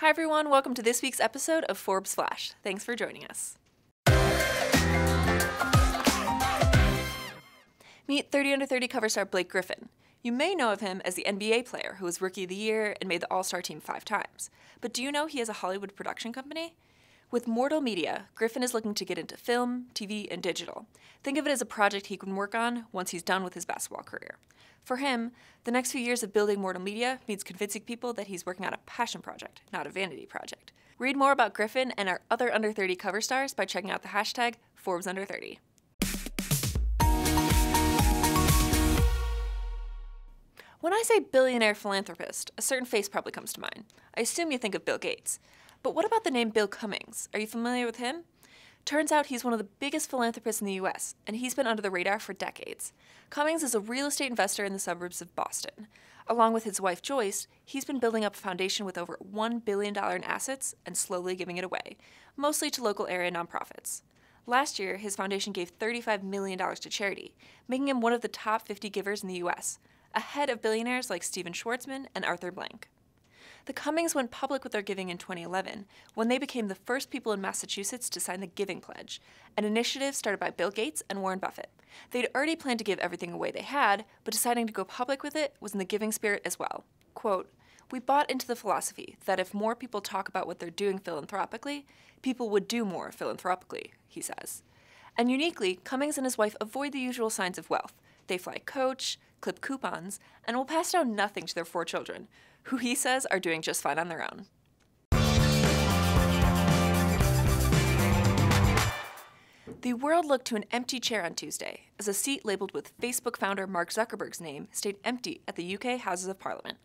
Hi everyone, welcome to this week's episode of Forbes Flash. Thanks for joining us. Meet 30 Under 30 cover star Blake Griffin. You may know of him as the NBA player who was Rookie of the Year and made the All-Star team 5 times. But do you know he has a Hollywood production company? With Mortal Media, Griffin is looking to get into film, TV, and digital. Think of it as a project he can work on once he's done with his basketball career. For him, the next few years of building Mortal Media means convincing people that he's working on a passion project, not a vanity project. Read more about Griffin and our other Under 30 cover stars by checking out the hashtag ForbesUnder30. When I say billionaire philanthropist, a certain face probably comes to mind. I assume you think of Bill Gates. But what about the name Bill Cummings? Are you familiar with him? Turns out he's one of the biggest philanthropists in the US, and he's been under the radar for decades. Cummings is a real estate investor in the suburbs of Boston. Along with his wife Joyce, he's been building up a foundation with over $1 billion in assets and slowly giving it away, mostly to local area nonprofits. Last year, his foundation gave $35 million to charity, making him one of the top 50 givers in the US, ahead of billionaires like Steven Schwartzman and Arthur Blank. The Cummings went public with their giving in 2011, when they became the first people in Massachusetts to sign the Giving Pledge, an initiative started by Bill Gates and Warren Buffett. They'd already planned to give everything away they had, but deciding to go public with it was in the giving spirit as well. Quote, "We bought into the philosophy that if more people talk about what they're doing philanthropically, people would do more philanthropically," he says. And uniquely, Cummings and his wife avoid the usual signs of wealth. They fly coach, clip coupons, and will pass down nothing to their 4 children, who he says are doing just fine on their own. The world looked to an empty chair on Tuesday, as a seat labeled with Facebook founder Mark Zuckerberg's name stayed empty at the UK Houses of Parliament.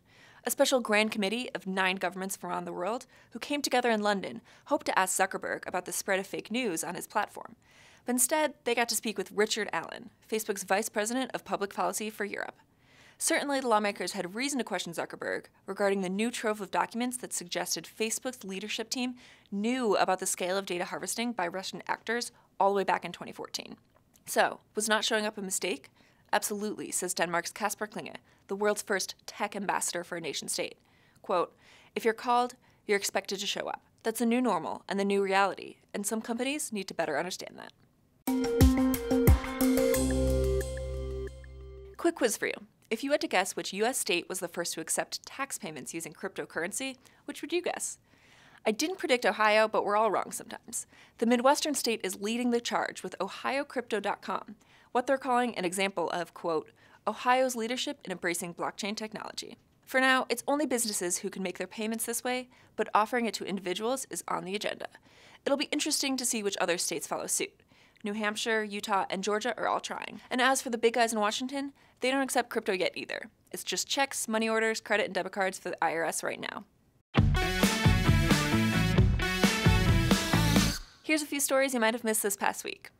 A special grand committee of 9 governments from around the world who came together in London hoped to ask Zuckerberg about the spread of fake news on his platform. But instead, they got to speak with Richard Allen, Facebook's Vice President of Public Policy for Europe. Certainly, the lawmakers had reason to question Zuckerberg regarding the new trove of documents that suggested Facebook's leadership team knew about the scale of data harvesting by Russian actors all the way back in 2014. So, was not showing up a mistake? Absolutely, says Denmark's Kasper Klinge, the world's first tech ambassador for a nation-state. Quote, "If you're called, you're expected to show up. That's the new normal and the new reality, and some companies need to better understand that." Quick quiz for you. If you had to guess which U.S. state was the first to accept tax payments using cryptocurrency, which would you guess? I didn't predict Ohio, but we're all wrong sometimes. The Midwestern state is leading the charge with OhioCrypto.com, what they're calling an example of, quote, Ohio's leadership in embracing blockchain technology. For now, it's only businesses who can make their payments this way, but offering it to individuals is on the agenda. It'll be interesting to see which other states follow suit. New Hampshire, Utah, and Georgia are all trying. And as for the big guys in Washington, they don't accept crypto yet either. It's just checks, money orders, credit, and debit cards for the IRS right now. Here's a few stories you might have missed this past week.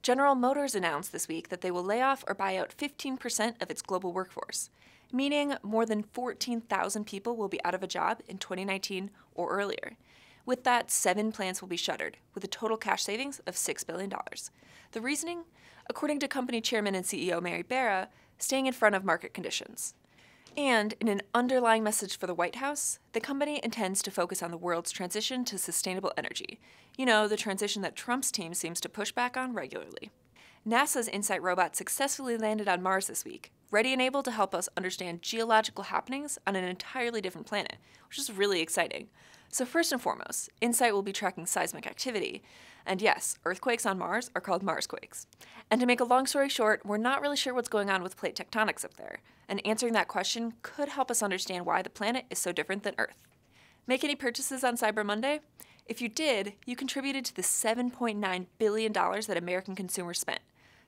General Motors announced this week that they will lay off or buy out 15% of its global workforce, meaning more than 14,000 people will be out of a job in 2019 or earlier. With that, 7 plants will be shuttered, with a total cash savings of $6 billion. The reasoning? According to company chairman and CEO Mary Barra, staying in front of market conditions. And in an underlying message for the White House, the company intends to focus on the world's transition to sustainable energy. You know, the transition that Trump's team seems to push back on regularly. NASA's InSight robot successfully landed on Mars this week, ready and able to help us understand geological happenings on an entirely different planet, which is really exciting. So first and foremost, InSight will be tracking seismic activity. And yes, earthquakes on Mars are called Marsquakes. And to make a long story short, we're not really sure what's going on with plate tectonics up there. And answering that question could help us understand why the planet is so different than Earth. Make any purchases on Cyber Monday? If you did, you contributed to the $7.9 billion that American consumers spent,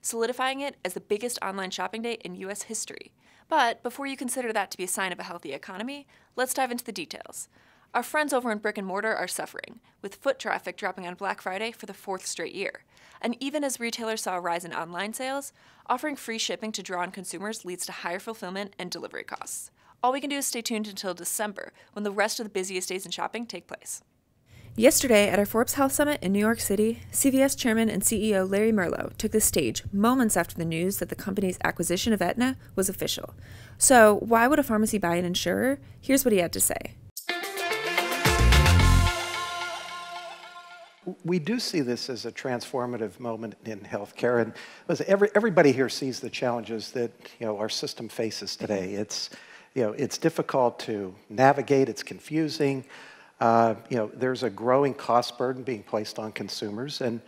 solidifying it as the biggest online shopping day in U.S. history. But before you consider that to be a sign of a healthy economy, let's dive into the details. Our friends over in brick and mortar are suffering, with foot traffic dropping on Black Friday for the 4th straight year. And even as retailers saw a rise in online sales, offering free shipping to draw on consumers leads to higher fulfillment and delivery costs. All we can do is stay tuned until December, when the rest of the busiest days in shopping take place. Yesterday, at our Forbes Health Summit in New York City, CVS Chairman and CEO Larry Merlo took the stage moments after the news that the company's acquisition of Aetna was official. So, why would a pharmacy buy an insurer? Here's what he had to say. We do see this as a transformative moment in healthcare, and listen, everybody here sees the challenges that our system faces today. It's difficult to navigate. It's confusing. There's a growing cost burden being placed on consumers, and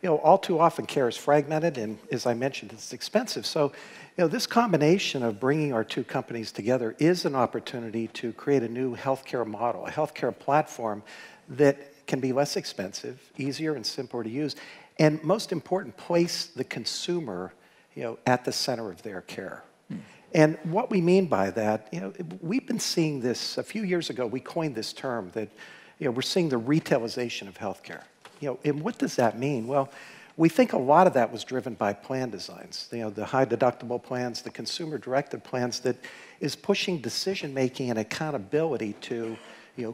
all too often care is fragmented, and as I mentioned, it's expensive. So, this combination of bringing our two companies together is an opportunity to create a new healthcare model, a healthcare platform that can be less expensive, easier and simpler to use, and most important, place the consumer, at the center of their care. And what we mean by that, we've been seeing this a few years ago. We coined this term that, we're seeing the retailization of healthcare. And what does that mean? Well, we think a lot of that was driven by plan designs. The high deductible plans, the consumer-directed plans that is pushing decision-making and accountability to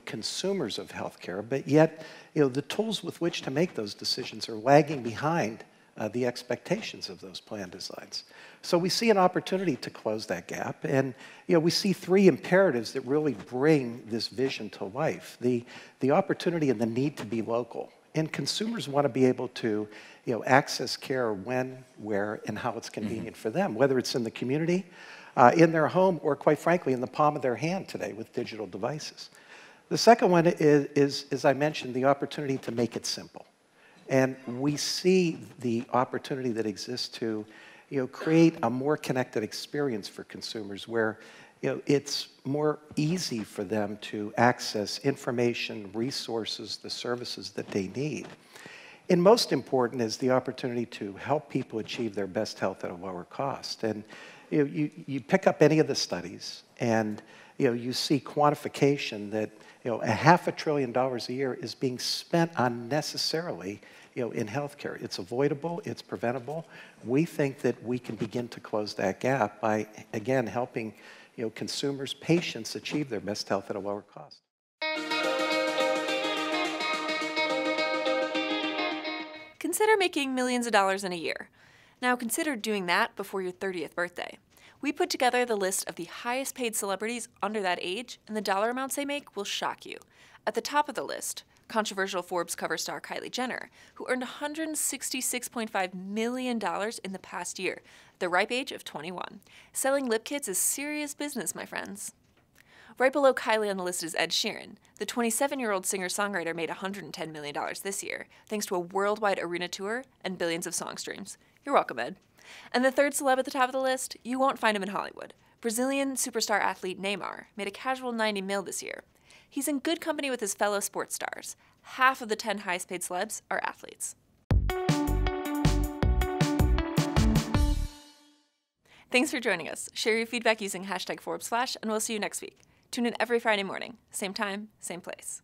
consumers of healthcare, but yet, the tools with which to make those decisions are lagging behind the expectations of those plan designs. So we see an opportunity to close that gap, and we see three imperatives that really bring this vision to life. The opportunity and the need to be local, and consumers want to be able to access care when, where, and how it's convenient for them, whether it's in the community, in their home, or quite frankly, in the palm of their hand today with digital devices. The second one is, as I mentioned, the opportunity to make it simple. And we see the opportunity that exists to create a more connected experience for consumers where it's more easy for them to access information, resources, the services that they need. And most important is the opportunity to help people achieve their best health at a lower cost. And you pick up any of the studies and you see quantification that $500 billion a year is being spent unnecessarily in healthcare. It's avoidable, it's preventable. We think that we can begin to close that gap by, again, helping consumers, patients achieve their best health at a lower cost. Consider making millions of dollars in a year. Now consider doing that before your 30th birthday. We put together the list of the highest paid celebrities under that age, and the dollar amounts they make will shock you. At the top of the list, controversial Forbes cover star Kylie Jenner, who earned $166.5 million in the past year, at the ripe age of 21. Selling lip kits is serious business, my friends. Right below Kylie on the list is Ed Sheeran. The 27-year-old singer-songwriter made $110 million this year, thanks to a worldwide arena tour and billions of song streams. You're welcome, Ed. And the third celeb at the top of the list, you won't find him in Hollywood. Brazilian superstar athlete Neymar made a casual $90 million this year. He's in good company with his fellow sports stars. Half of the 10 highest paid celebs are athletes. Thanks for joining us. Share your feedback using #Forbes Flash, and we'll see you next week. Tune in every Friday morning, same time, same place.